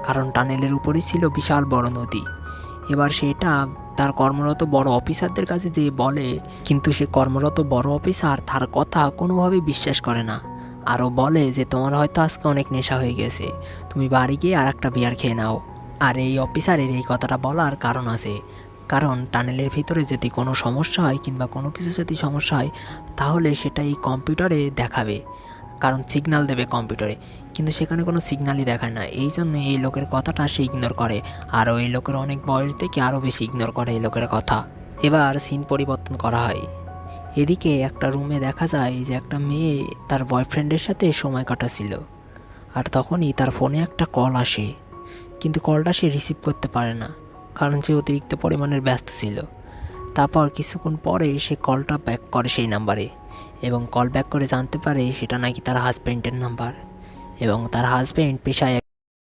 কারণ টানেলের উপরেই ছিল বিশাল বড় নদী। এবার সেটা তার কর্মরত বড় অফিসারদের কাছে যেয়ে বলে, কিন্তু সে কর্মরত বড় অফিসার তার কথা কোনোভাবেই বিশ্বাস করে না। আরও বলে যে তোমার হয়তো আজকে অনেক নেশা হয়ে গেছে, তুমি বাড়ি গিয়ে আর একটা বিয়ার খেয়ে নাও। আর এই অফিসারের এই কথাটা বলার কারণ আছে, কারণ টানেলের ভিতরে যদি কোনো সমস্যা হয় কিংবা কোনো কিছু যদি সমস্যা হয় তাহলে সেটা এই কম্পিউটারে দেখাবে, কারণ সিগন্যাল দেবে কম্পিউটারে, কিন্তু সেখানে কোনো সিগন্যালই দেখায় না। এই জন্য এই লোকের কথাটা সে ইগনোর করে, আর ওই লোকের অনেক বয়স থেকে আরও বেশি ইগনোর করে এই লোকের কথা। এবার সিন পরিবর্তন করা হয়। এদিকে একটা রুমে দেখা যায় যে একটা মেয়ে তার বয়ফ্রেন্ডের সাথে সময় কাটাচ্ছিল, আর তখনই তার ফোনে একটা কল আসে, কিন্তু কলটা সে রিসিভ করতে পারে না, কারণ সে অতিরিক্ত পরিমাণের ব্যস্ত ছিল। তারপর কিছুক্ষণ পরে সে কলটা ব্যাক করে সেই নাম্বারে, এবং কল ব্যাক করে জানতে পারে সেটা নাকি তার হাজব্যান্ডের নাম্বার, এবং তার হাজব্যান্ড পেশায়